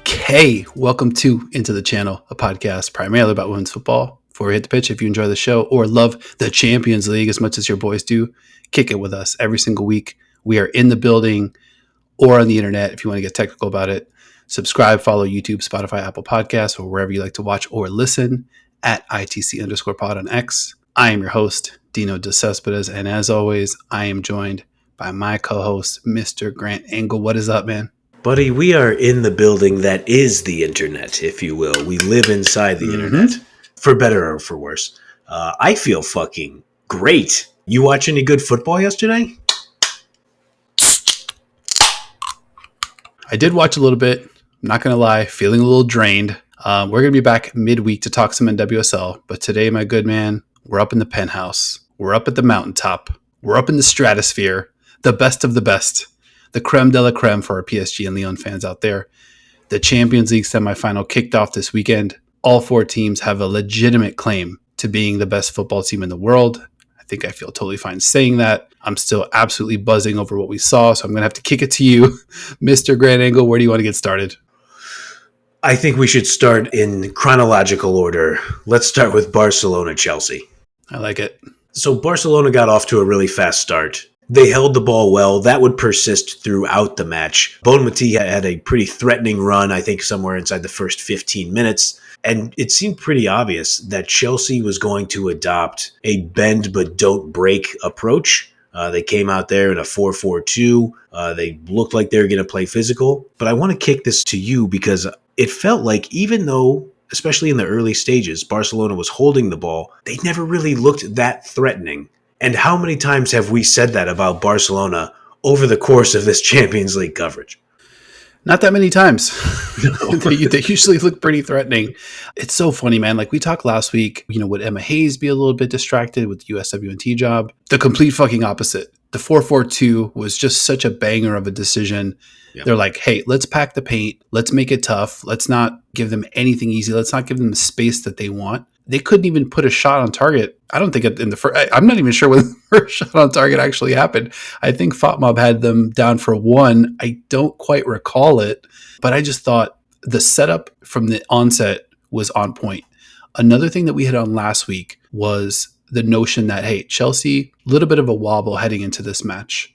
Okay, welcome to Into the Channel, a podcast primarily about women's football. Before we hit the pitch, if you enjoy the show or love the Champions League as much as your boys do, kick it with us every single week. We are in the building or on the internet if you want to get technical about it. Subscribe, follow YouTube, Spotify, Apple Podcasts, or wherever you like to watch or listen at ITC_pod on X. I am your host, Dino De Cespedes, and as always, I am joined by my co-host, Mr. Grant Engel. What is up, man? Buddy, we are in the building that is the internet, if you will. We live inside the internet, for better or for worse. I feel fucking great. You watch any good football yesterday? I did watch a little bit. I'm not going to lie, feeling a little drained. We're going to be back midweek to talk some NWSL, but today, my good man, we're up in the penthouse. We're up at the mountaintop. We're up in the stratosphere, the best of the best. The creme de la creme for our PSG and Lyon fans out there. The Champions League semifinal kicked off this weekend. All four teams have a legitimate claim to being the best football team in the world. I think I feel totally fine saying that. I'm still absolutely buzzing over what we saw, so I'm going to have to kick it to you, Mr. Grant Engel. Where do you want to get started? I think we should start in chronological order. Let's start with Barcelona-Chelsea. I like it. So Barcelona got off to a really fast start. They held the ball well. That would persist throughout the match. Bonmatí had a pretty threatening run, I think somewhere inside the first 15 minutes. And it seemed pretty obvious that Chelsea was going to adopt a bend but don't break approach. They came out there in a 4-4-2. They looked like they were going to play physical. But I want to kick this to you because it felt like even though, especially in the early stages, Barcelona was holding the ball, they never really looked that threatening. And how many times have we said that about Barcelona over the course of this Champions League coverage? Not that many times. they usually look pretty threatening. It's so funny, man. Like we talked last week, would Emma Hayes be a little bit distracted with the USWNT job? The complete fucking opposite. The 4-4-2 was just such a banger of a decision. Yep. They're like, hey, let's pack the paint. Let's make it tough. Let's not give them anything easy. Let's not give them the space that they want. They couldn't even put a shot on target. I don't think in the first, I'm not even sure when the first shot on target actually happened. I think FOTMOB had them down for one. I don't quite recall it, but I just thought the setup from the onset was on point. Another thing that we had on last week was the notion that, hey, Chelsea, a little bit of a wobble heading into this match.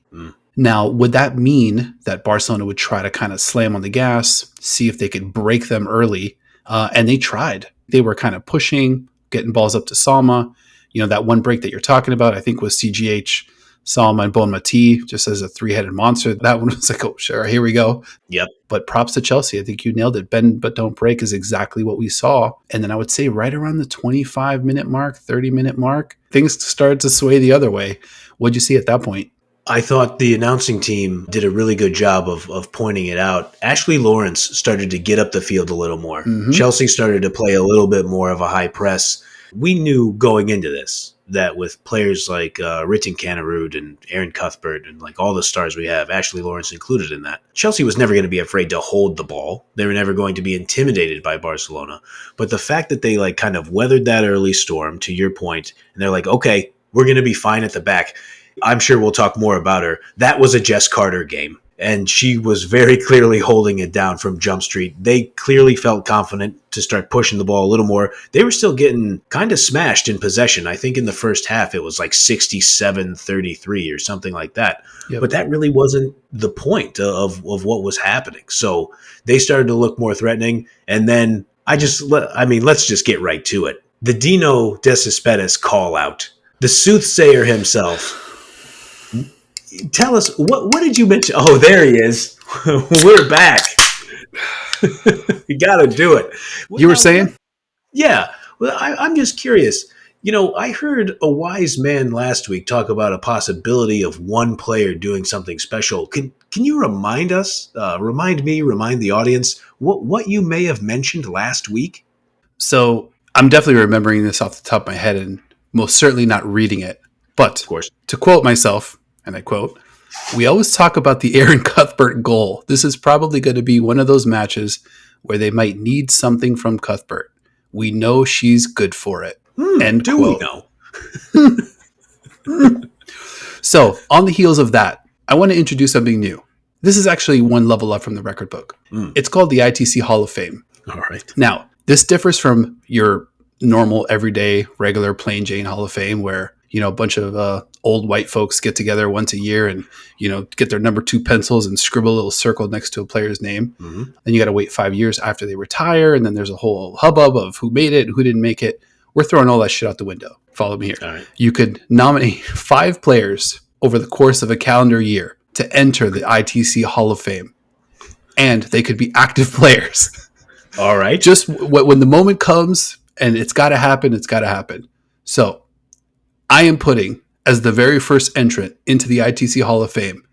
Now, would that mean that Barcelona would try to kind of slam on the gas, see if they could break them early? And they tried. They were kind of pushing, getting balls up to Salma. That one break that you're talking about, I think was CGH, Salma, and Bonmatí, just as a three-headed monster. That one was like, oh, sure, here we go. Yep. But props to Chelsea. I think you nailed it. Bend but don't break is exactly what we saw. And then I would say right around the 25-minute mark, 30-minute mark, things started to sway the other way. What'd you see at that point? I thought the announcing team did a really good job of pointing it out. Ashley Lawrence started to get up the field a little more. Chelsea started to play a little bit more of a high press. We knew going into this that with players like Ritten Kanerud and Erin Cuthbert and like all the stars we have, Ashley Lawrence included in that, Chelsea was never going to be afraid to hold the ball. They were never going to be intimidated by Barcelona. But the fact that they like kind of weathered that early storm, to your point, and they're like, okay, we're going to be fine at the back. I'm sure we'll talk more about her. That was a Jess Carter game, and she was very clearly holding it down from Jump Street. They clearly felt confident to start pushing the ball a little more. They were still getting kind of smashed in possession. I think in the first half it was like 67-33 or something like that. Yep. But that really wasn't the point of what was happening. So they started to look more threatening, and then let's just get right to it. The Dino De Cespedes call out. The soothsayer himself. Tell us, what did you mention? Oh, there he is. We're back. You got to do it. You were saying? Yeah. Well, I'm just curious. I heard a wise man last week talk about a possibility of one player doing something special. Can you remind us, remind the audience what you may have mentioned last week? So I'm definitely remembering this off the top of my head and most certainly not reading it. But of course, to quote myself, and I quote, we always talk about the Erin Cuthbert goal. This is probably going to be one of those matches where they might need something from Cuthbert. We know she's good for it. End quote. We know? So on the heels of that, I want to introduce something new. This is actually one level up from the record book. It's called the ITC Hall of Fame. All right. Now, this differs from your normal, everyday, regular, plain Jane Hall of Fame where, a bunch of old white folks get together once a year and, get their number 2 pencils and scribble a little circle next to a player's name. Mm-hmm. Then you got to wait 5 years after they retire. And then there's a whole hubbub of who made it and who didn't make it. We're throwing all that shit out the window. Follow me here. All right. You could nominate 5 players over the course of a calendar year to enter the ITC Hall of Fame. And they could be active players. All right. Just when the moment comes and it's got to happen, it's got to happen. So I am putting as the very first entrant into the ITC Hall of Fame,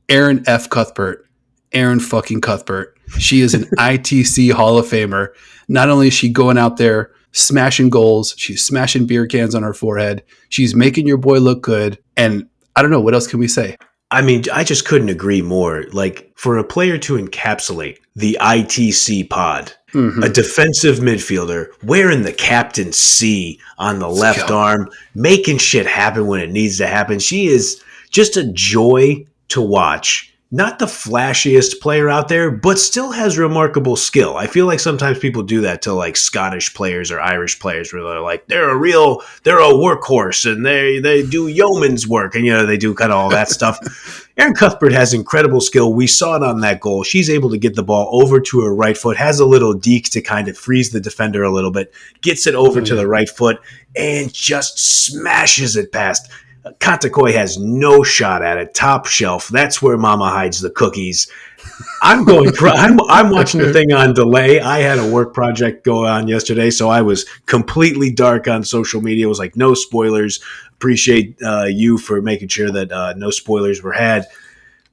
Erin F. Cuthbert. Erin fucking Cuthbert. She is an ITC Hall of Famer. Not only is she going out there smashing goals, she's smashing beer cans on her forehead. She's making your boy look good. And I don't know, what else can we say? I mean, I just couldn't agree more. Like, for a player to encapsulate the ITC pod, a defensive midfielder wearing the captain C on the left arm, making shit happen when it needs to happen. She is just a joy to watch. Not the flashiest player out there, but still has remarkable skill. I feel like sometimes people do that to like Scottish players or Irish players where they're like, they're a workhorse and they do yeoman's work and, they do kind of all that stuff. Erin Cuthbert has incredible skill. We saw it on that goal. She's able to get the ball over to her right foot, has a little deke to kind of freeze the defender a little bit, gets it over to the right foot and just smashes it past. Kantakoi has no shot at it. Top shelf. That's where Mama hides the cookies. I'm going. I'm watching the thing on delay. I had a work project go on yesterday, so I was completely dark on social media. It was like no spoilers. Appreciate you for making sure that no spoilers were had.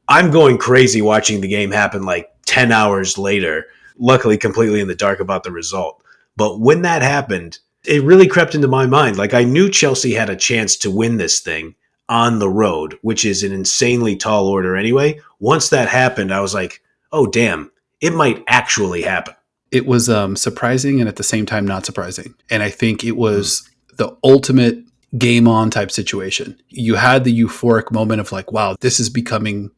I'm going crazy watching the game happen like 10 hours later. Luckily, completely in the dark about the result. But when that happened, it really crept into my mind. Like, I knew Chelsea had a chance to win this thing on the road, which is an insanely tall order anyway. Once that happened, I was like, oh, damn, it might actually happen. It was surprising and at the same time not surprising. And I think it was the ultimate game on type situation. You had the euphoric moment of like, wow, this is becoming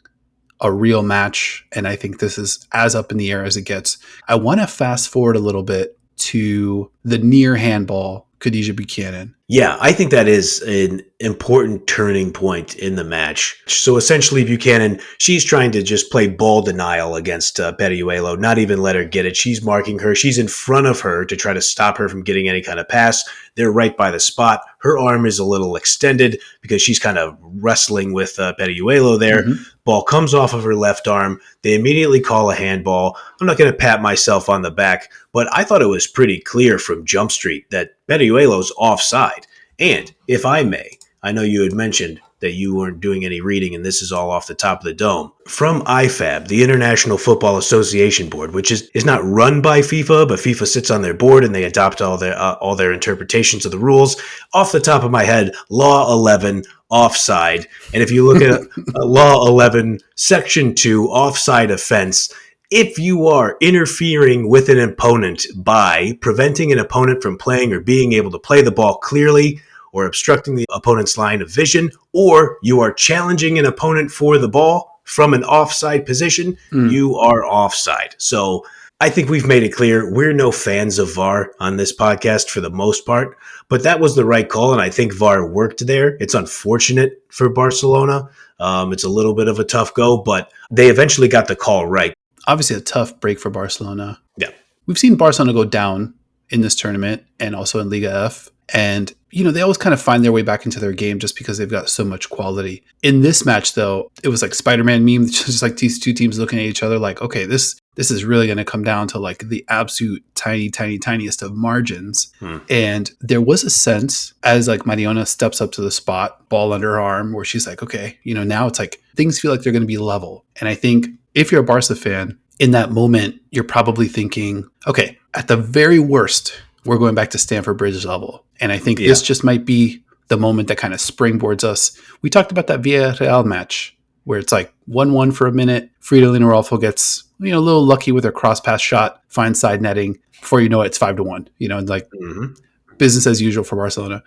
a real match. And I think this is as up in the air as it gets. I want to fast forward a little bit to the near handball, Khadija Buchanan. Yeah, I think that is an important turning point in the match. So essentially, Buchanan, she's trying to just play ball denial against Berriuelo, not even let her get it. She's marking her. She's in front of her to try to stop her from getting any kind of pass. They're right by the spot. Her arm is a little extended because she's kind of wrestling with Berriuelo there. Mm-hmm. Ball comes off of her left arm. They immediately call a handball. I'm not going to pat myself on the back, but I thought it was pretty clear from Jump Street that Berriuelo's offside. And if I may, I know you had mentioned that you weren't doing any reading and this is all off the top of the dome. From IFAB, the International Football Association Board, which is not run by FIFA, but FIFA sits on their board and they adopt all their interpretations of the rules. Off the top of my head, Law 11, offside. And if you look at Law 11, Section 2, offside offense, if you are interfering with an opponent by preventing an opponent from playing or being able to play the ball clearly, or obstructing the opponent's line of vision, or you are challenging an opponent for the ball from an offside position, you are offside. So I think we've made it clear we're no fans of VAR on this podcast for the most part, but that was the right call, and I think VAR worked there. It's unfortunate for Barcelona. It's a little bit of a tough go, but they eventually got the call right. Obviously a tough break for Barcelona. Yeah. We've seen Barcelona go down in this tournament and also in Liga F. And, they always kind of find their way back into their game just because they've got so much quality. In this match, though, it was like Spider-Man meme, just like these two teams looking at each other like, okay, this is really going to come down to like the absolute tiniest of margins. And there was a sense as like Mariona steps up to the spot, ball under her arm, where she's like, okay, now it's like things feel like they're going to be level. And I think if you're a Barca fan, in that moment, you're probably thinking, okay, at the very worst, we're going back to Stamford Bridge level. And I think this just might be the moment that kind of springboards us. We talked about that Villarreal match where it's like 1-1 for a minute. Fridolina Rolfo gets, a little lucky with her cross pass shot, finds side netting. Before you know it, it's 5-1, business as usual for Barcelona.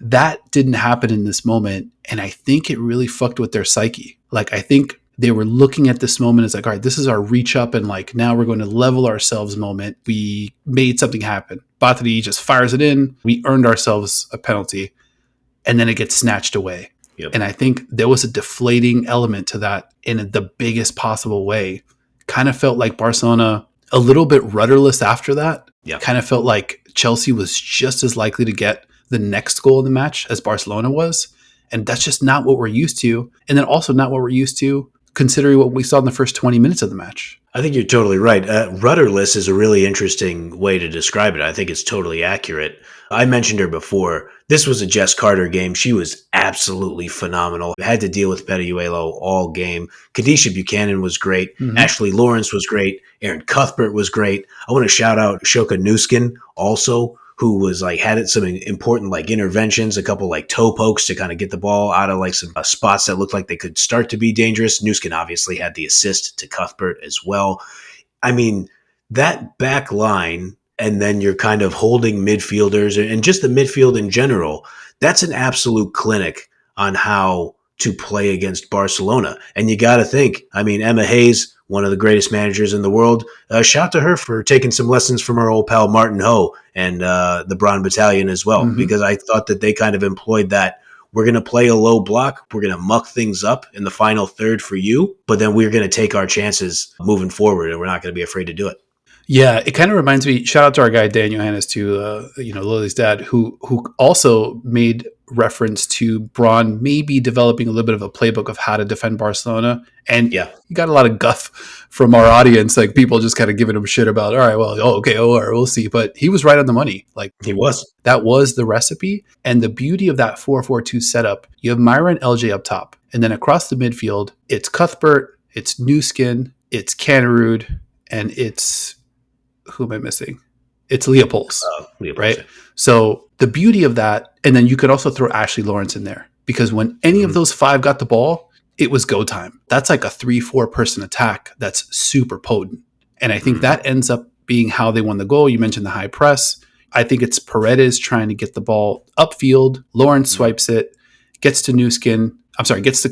That didn't happen in this moment. And I think it really fucked with their psyche. Like, I think They were looking at this moment as like, all right, this is our reach up and like now we're going to level ourselves moment. We made something happen. Batari just fires it in. We earned ourselves a penalty, and then it gets snatched away. Yep. And I think there was a deflating element to that in the biggest possible way. Kind of felt like Barcelona a little bit rudderless after that. Yep. Kind of felt like Chelsea was just as likely to get the next goal in the match as Barcelona was. And that's just not what we're used to. And then also not what we're used to considering what we saw in the first 20 minutes of the match. I think you're totally right. Rudderless is a really interesting way to describe it. I think it's totally accurate. I mentioned her before. This was a Jess Carter game. She was absolutely phenomenal. Had to deal with Perejuelo all game. Kadisha Buchanan was great. Mm-hmm. Ashley Lawrence was great. Erin Cuthbert was great. I want to shout out Shoka Nuskin also, who was like had some important like interventions, a couple like toe pokes to kind of get the ball out of like some spots that looked like they could start to be dangerous. Nuskin obviously had the assist to Cuthbert as well. I mean, that back line, and then you're kind of holding midfielders and just the midfield in general, that's an absolute clinic on how to play against Barcelona. And you got to think, I mean, Emma Hayes, one of the greatest managers in the world, shout to her for taking some lessons from her old pal Martin Ho and the Braun Battalion as well, because I thought that they kind of employed that. We're going to play a low block. We're going to muck things up in the final third for you, but then we're going to take our chances moving forward, and we're not going to be afraid to do it. Yeah, it kind of reminds me, shout out to our guy, Dan Johannes, too, Lily's dad, who also made reference to Braun maybe developing a little bit of a playbook of how to defend Barcelona. And you got a lot of guff from our audience, like people just kind of giving him shit about, all right, well, all right, we'll see. But he was right on the money. Like he was. That was the recipe. And the beauty of that 4-4-2 setup, you have Myra and LJ up top. And then across the midfield, it's Cuthbert, it's Nuskin, it's Canarud, and it's... who am I missing? It's Leopolds, right? Yeah. So the beauty of that, and then you could also throw Ashley Lawrence in there, because when any of those five got the ball, it was go time. That's like a 3-4 person attack that's super potent. And I think that ends up being how they won the goal. You mentioned the high press. I think it's Paredes trying to get the ball upfield. Lawrence swipes it, gets to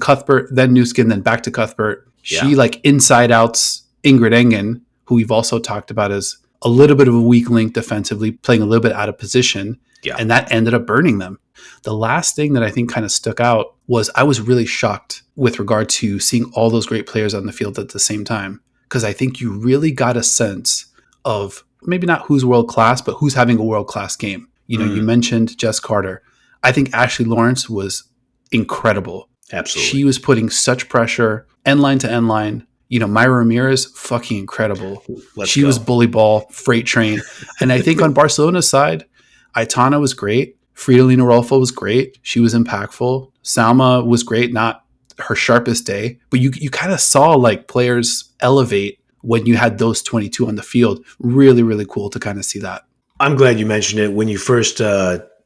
Cuthbert, then Nuskin, then back to Cuthbert. She like inside outs Ingrid Engen, who we've also talked about as a little bit of a weak link defensively, playing a little bit out of position, and that ended up burning them. The last thing that I think kind of stuck out was I was really shocked with regard to seeing all those great players on the field at the same time, because I think you really got a sense of maybe not who's world-class, but who's having a world-class game. You know, you mentioned Jess Carter. I think Ashley Lawrence was incredible. Absolutely. She was putting such pressure, end line to end line. You know, Myra Ramirez, fucking incredible. She was bully ball, freight train. And I think on Barcelona's side, Aitana was great. Fridolina Rolfo was great. She was impactful. Salma was great, not her sharpest day. But you kind of saw like players elevate when you had those 22 on the field. Really, really cool to kind of see that. I'm glad you mentioned it. When you first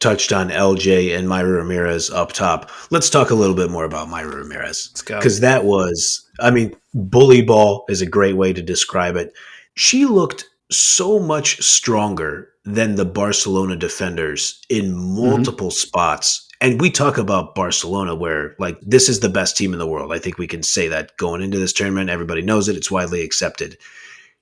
touched on LJ and Myra Ramirez up top, let's talk a little bit more about Myra Ramirez. Because that was, I mean, bully ball is a great way to describe it. She looked so much stronger than the Barcelona defenders in multiple spots. And we talk about Barcelona where, like, this is the best team in the world. I think we can say that going into this tournament. Everybody knows it. It's widely accepted.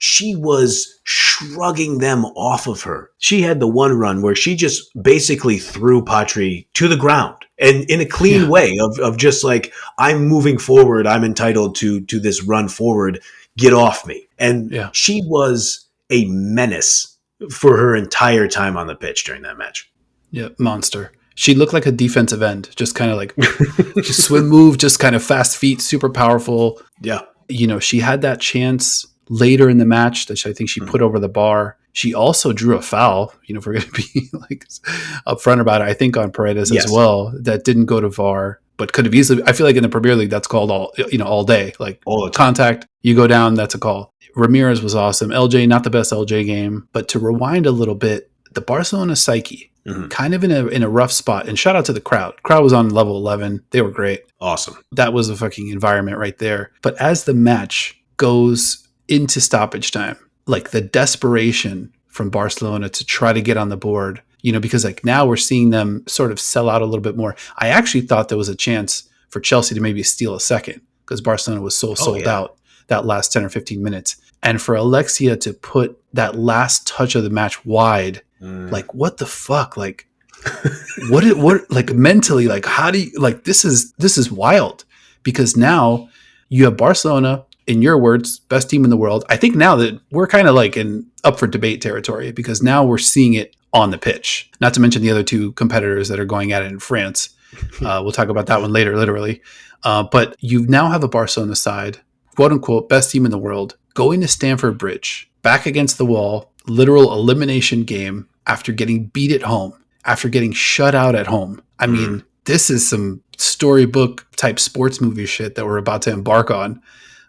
She was shrugging them off of her. She had the one run where she just basically threw Patri to the ground, and in a clean way of just like, I'm moving forward. I'm entitled to this run forward. Get off me. And she was a menace for her entire time on the pitch during that match. Yeah, monster. She looked like a defensive end, just kind of like just swim move, just kind of fast feet, super powerful. Yeah. You know, she had that chance later in the match that I think she put over the bar. She also drew a foul, you know, if we're going to be like upfront about it, I think on Paredes as well, that didn't go to VAR, but could have easily, I feel like in the Premier League, that's called all day, like all contact, you go down, that's a call. Ramirez was awesome. LJ, not the best LJ game, but to rewind a little bit, the Barcelona psyche, kind of in a rough spot, and shout out to the crowd. Crowd was on level 11. They were great. Awesome. That was a fucking environment right there. But as the match goes into stoppage time, like the desperation from Barcelona to try to get on the board, you know, because like now we're seeing them sort of sell out a little bit more. I actually thought there was a chance for Chelsea to maybe steal a second, because Barcelona was so Oh, sold yeah. out that last 10 or 15 minutes. And for Alexia to put that last touch of the match wide, like, what the fuck? Like, what, like, mentally, like, how do you, like, this is wild, because now you have Barcelona, in your words, best team in the world. I think now that we're kind of like in up for debate territory, because now we're seeing it on the pitch, not to mention the other two competitors that are going at it in France. We'll talk about that one later, literally. But you now have a Barcelona side, quote unquote, best team in the world, going to Stamford Bridge, back against the wall, literal elimination game after getting beat at home, after getting shut out at home. I mean, this is some storybook type sports movie shit that we're about to embark on.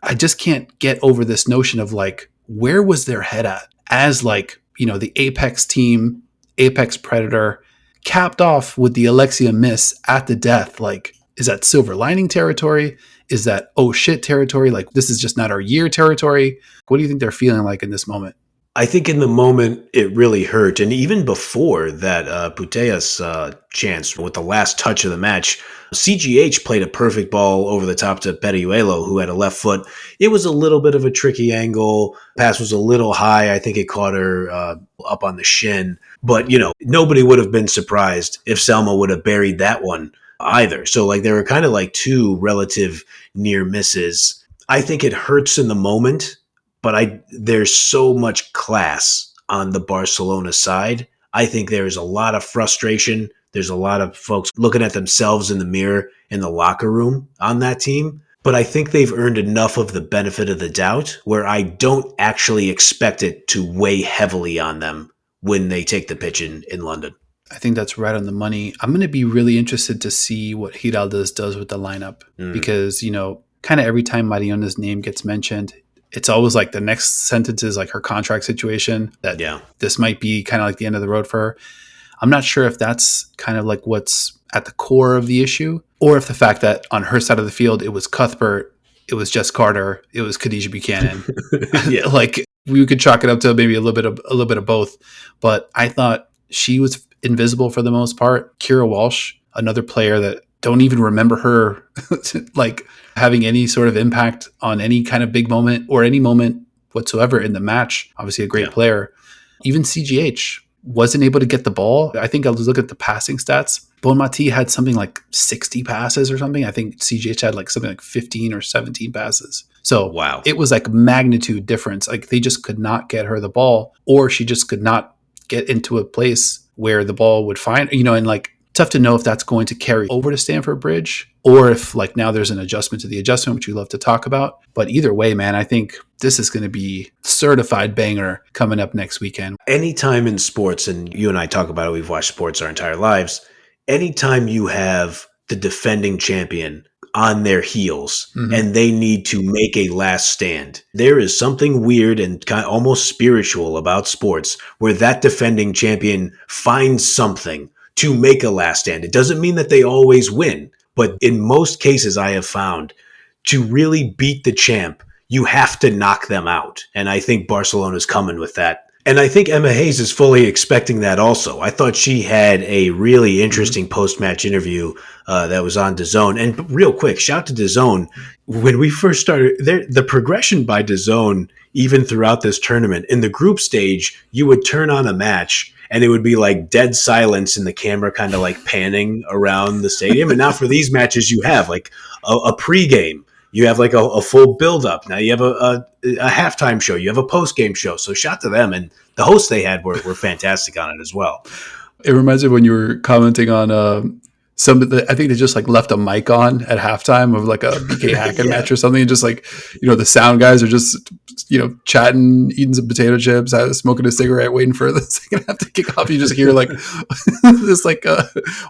I just can't get over this notion of like, where was their head at as, like, you know, the apex team, apex predator, capped off with the Alexia miss at the death. Like, is that silver lining territory? Is that, oh shit territory? Like, this is just not our year territory. What do you think they're feeling like in this moment? I think in the moment it really hurt. And even before that Putellas chance with the last touch of the match, CGH played a perfect ball over the top to Peruelo, who had a left foot. It was a little bit of a tricky angle. Pass was a little high. I think it caught her up on the shin. But, you know, nobody would have been surprised if Selma would have buried that one either. So, like, there were kind of like two relative near misses. I think it hurts in the moment, but there's so much class on the Barcelona side. I think there's a lot of frustration. There's a lot of folks looking at themselves in the mirror in the locker room on that team. But I think they've earned enough of the benefit of the doubt where I don't actually expect it to weigh heavily on them when they take the pitch in London. I think that's right on the money. I'm going to be really interested to see what Giraldez does with the lineup, because, you know, kind of every time Mariona's name gets mentioned, it's always like the next sentence is like her contract situation, that this might be kind of like the end of the road for her. I'm not sure if that's kind of like what's at the core of the issue, or if the fact that on her side of the field, it was Cuthbert, it was Jess Carter, it was Khadija Buchanan. Like, we could chalk it up to maybe a little bit of both. But I thought she was invisible for the most part. Kira Walsh, another player that don't even remember her like having any sort of impact on any kind of big moment or any moment whatsoever in the match. Obviously a great player. Even CGH wasn't able to get the ball. I think I was looking at the passing stats. Bonmati had something like 60 passes or something. I think CGH had like something like 15 or 17 passes. So it was like magnitude difference. Like, they just could not get her the ball, or she just could not get into a place where the ball would find, you know, and like, tough to know if that's going to carry over to Stamford Bridge, or if like now there's an adjustment to the adjustment, which we love to talk about. But either way, man, I think this is going to be certified banger coming up next weekend. Anytime in sports, and you and I talk about it, we've watched sports our entire lives. Anytime you have the defending champion on their heels and they need to make a last stand, there is something weird and kind of almost spiritual about sports where that defending champion finds something to make a last stand. It doesn't mean that they always win, but in most cases I have found, to really beat the champ, you have to knock them out. And I think Barcelona's coming with that. And I think Emma Hayes is fully expecting that also. I thought she had a really interesting post-match interview that was on DAZN. And real quick, shout to DAZN. When we first started, the progression by DAZN, even throughout this tournament, in the group stage, you would turn on a match and it would be like dead silence and the camera kind of like panning around the stadium. And now for these matches, you have like a pregame. You have like a full build-up. Now you have a halftime show. You have a post-game show. So shout to them. And the hosts they had were fantastic on it as well. It reminds me of when you were commenting on I think they just like left a mic on at halftime of like a BK Hackett match or something. And just like, you know, the sound guys are just, you know, chatting, eating some potato chips, smoking a cigarette, waiting for the second half to kick off. You just hear like this like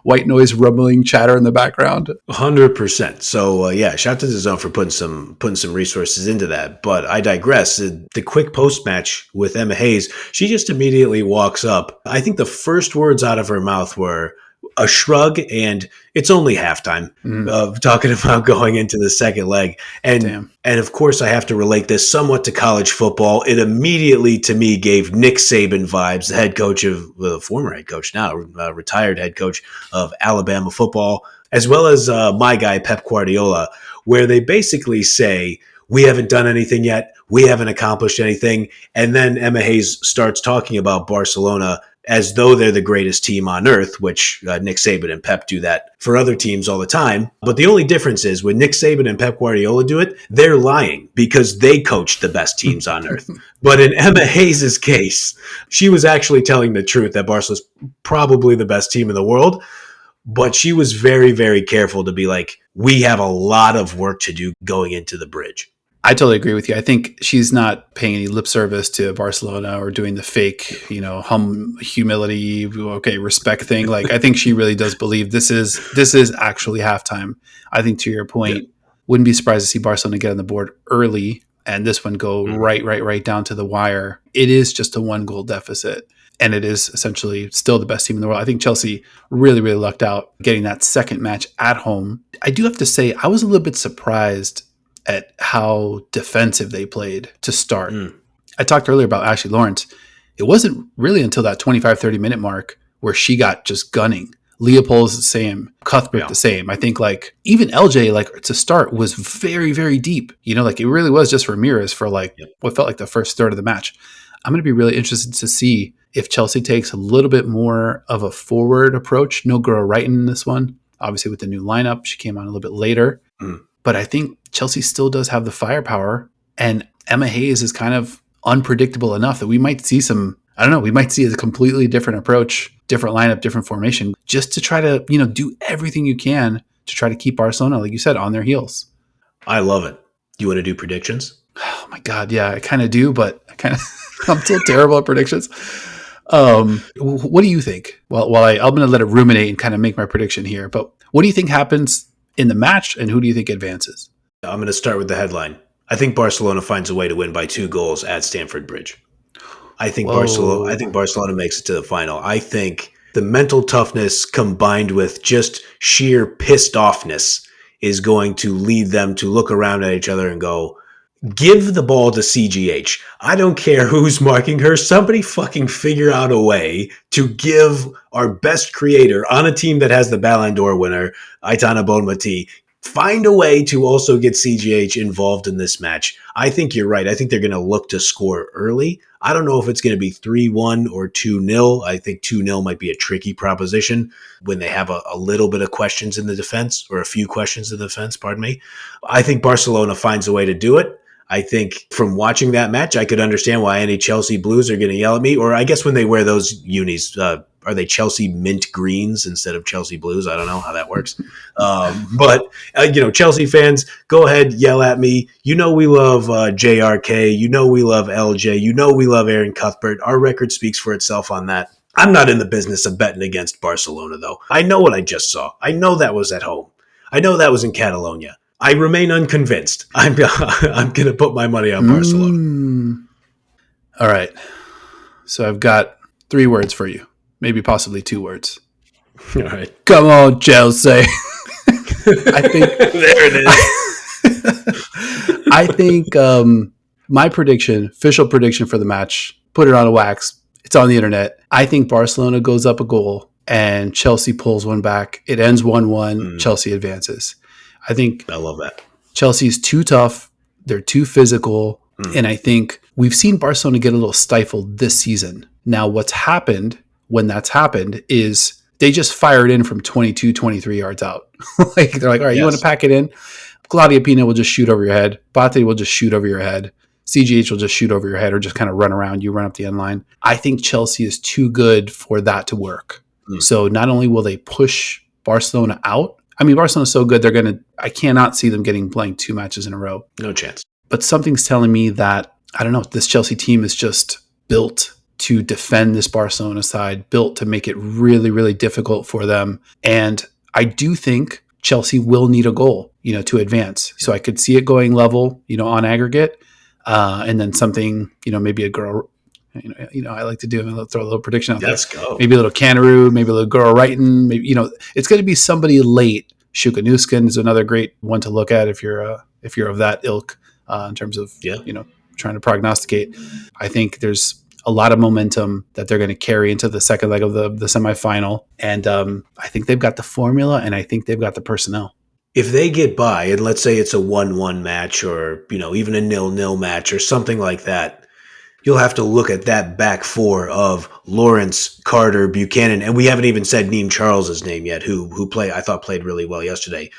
white noise rumbling chatter in the background. 100%. So shout out to DAZN for putting some resources into that. But I digress. The quick post match with Emma Hayes, she just immediately walks up. I think the first words out of her mouth were a shrug and it's only halftime, of talking about going into the second leg. And of course I have to relate this somewhat to college football. It immediately to me gave Nick Saban vibes, the head coach of the former head coach, now retired head coach of Alabama football, as well as my guy Pep Guardiola, where they basically say, we haven't done anything yet. We haven't accomplished anything. And then Emma Hayes starts talking about Barcelona as though they're the greatest team on earth, which Nick Saban and Pep do that for other teams all the time. But the only difference is when Nick Saban and Pep Guardiola do it, they're lying because they coach the best teams on earth. But in Emma Hayes' case, she was actually telling the truth that Barcelona's probably the best team in the world. But she was very, very careful to be like, we have a lot of work to do going into the bridge. I totally agree with you. I think she's not paying any lip service to Barcelona or doing the fake, humility, respect thing. Like, I think she really does believe this is actually halftime. I think to your point, wouldn't be surprised to see Barcelona get on the board early and this one go right down to the wire. It is just a 1-goal deficit. And it is essentially still the best team in the world. I think Chelsea really, really lucked out getting that second match at home. I do have to say, I was a little bit surprised at how defensive they played to start. I talked earlier about Ashley Lawrence. It wasn't really until that 25, 30-minute mark where she got just gunning. Leopold's the same. Cuthbert the same. I think even LJ, to start, was very, very deep. It really was just Ramirez for what felt like the first third of the match. I'm going to be really interested to see if Chelsea takes a little bit more of a forward approach. No Guro Reiten in this one. Obviously, with the new lineup, she came on a little bit later. But I think Chelsea still does have the firepower. And Emma Hayes is kind of unpredictable enough that we might see we might see a completely different approach, different lineup, different formation, just to try to, do everything you can to try to keep Barcelona, like you said, on their heels. I love it. You want to do predictions? Oh my God. Yeah, I kind of do, but I'm still terrible at predictions. What do you think? Well, I'm going to let it ruminate and kind of make my prediction here, but what do you think happens in the match and who do you think advances? I'm going to start with the headline. I think Barcelona finds a way to win by 2 goals at Stamford Bridge. I think Barcelona makes it to the final. I think the mental toughness combined with just sheer pissed offness is going to lead them to look around at each other and go, give the ball to CGH. I don't care who's marking her. Somebody fucking figure out a way to give our best creator on a team that has the Ballon d'Or winner, Aitana Bonmati, find a way to also get CGH involved in this match. I think you're right. I think they're going to look to score early. I don't know if it's going to be 3-1 or 2-0. I think 2-0 might be a tricky proposition when they have a little bit of questions in the defense, or a few questions in the defense, pardon me. I think Barcelona finds a way to do it. I think from watching that match, I could understand why any Chelsea Blues are going to yell at me. Or I guess when they wear those unis, are they Chelsea mint greens instead of Chelsea Blues? I don't know how that works. But Chelsea fans, go ahead, yell at me. We love JRK. We love LJ. We love Erin Cuthbert. Our record speaks for itself on that. I'm not in the business of betting against Barcelona, though. I know what I just saw. I know that was at home. I know that was in Catalonia. I remain unconvinced. I'm going to put my money on Barcelona. All right. So I've got 3 words for you. Maybe possibly 2 words. All right. Come on, Chelsea. I think there it is. I think my official prediction for the match, put it on a wax. It's on the internet. I think Barcelona goes up a goal and Chelsea pulls one back. It ends 1-1. Chelsea advances. I love that. Chelsea's too tough. They're too physical. And I think we've seen Barcelona get a little stifled this season. Now, what's happened when that's happened is they just fired in from 22, 23 yards out. They're like, all right, you want to pack it in? Claudia Pina will just shoot over your head. Bate will just shoot over your head. CGH will just shoot over your head or just kind of run around. You run up the end line. I think Chelsea is too good for that to work. So not only will they push Barcelona out, Barcelona's so good, I cannot see them playing 2 matches in a row. No chance. But something's telling me that, I don't know, this Chelsea team is just built to defend this Barcelona side, built to make it really, really difficult for them. And I do think Chelsea will need a goal, to advance. So I could see it going level, on aggregate. And then something, maybe a girl, I like to do, and I'll throw a little prediction out there. Let's go. Maybe a little Canaroo, maybe a little Guro Reiten, maybe, it's going to be somebody late. Shuka Nuskin is another great one to look at if you're of that ilk, in terms of, trying to prognosticate. I think there's a lot of momentum that they're going to carry into the second leg of the semifinal. And I think they've got the formula and I think they've got the personnel. If they get by, and let's say it's a 1-1 match or, even a 0-0 match or something like that, you'll have to look at that back four of Lawrence, Carter, Buchanan, and we haven't even said Neem Charles's name yet, who I thought played really well yesterday.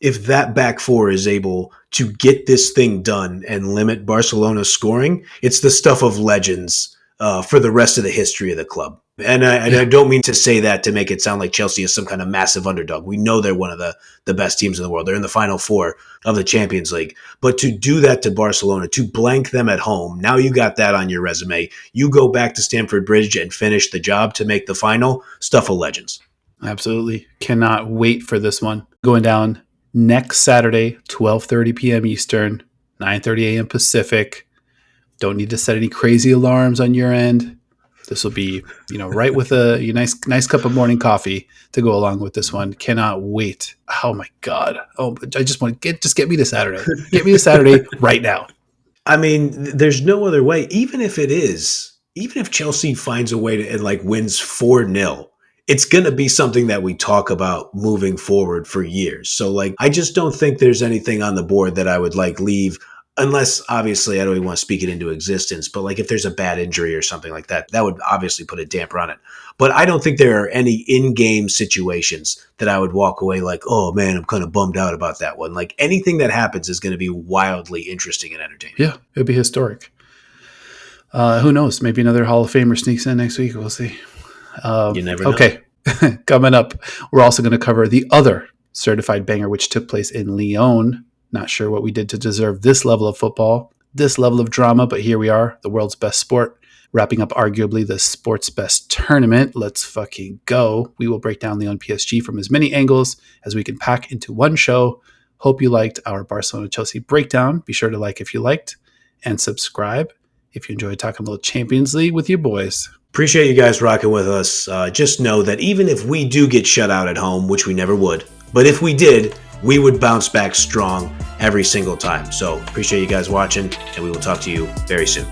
If that back four is able to get this thing done and limit Barcelona's scoring, it's the stuff of legends for the rest of the history of the club. And I don't mean to say that to make it sound like Chelsea is some kind of massive underdog. We know they're one of the best teams in the world. They're in the Final Four of the Champions League. But to do that to Barcelona, to blank them at home, now you got that on your resume. You go back to Stamford Bridge and finish the job to make the final. Stuff of legends. Absolutely. Cannot wait for this one. Going down next Saturday, 12:30 p.m. Eastern, 9:30 a.m. Pacific. Don't need to set any crazy alarms on your end. This will be, right with a nice cup of morning coffee to go along with this one. Cannot wait. Oh my God. Oh, I just want to get me to Saturday. Get me to Saturday right now. I mean, there's no other way. Even if Chelsea finds a way to and wins 4-0, it's going to be something that we talk about moving forward for years. So I just don't think there's anything on the board that I would leave. Unless, obviously, I don't even want to speak it into existence, but if there's a bad injury or something like that, that would obviously put a damper on it. But I don't think there are any in-game situations that I would walk away oh, man, I'm kind of bummed out about that one. Anything that happens is going to be wildly interesting and entertaining. Yeah, it would be historic. Who knows? Maybe another Hall of Famer sneaks in next week. We'll see. You never know. Okay, coming up, we're also going to cover the other certified banger, which took place in Lyon. Not sure what we did to deserve this level of football, this level of drama, but here we are, the world's best sport, wrapping up arguably the sport's best tournament. Let's fucking go. We will break down Lyon PSG from as many angles as we can pack into one show. Hope you liked our Barcelona-Chelsea breakdown. Be sure to like if you liked and subscribe if you enjoyed talking a little Champions League with your boys. Appreciate you guys rocking with us. Just know that even if we do get shut out at home, which we never would, but if we did, we would bounce back strong every single time. So appreciate you guys watching, and we will talk to you very soon.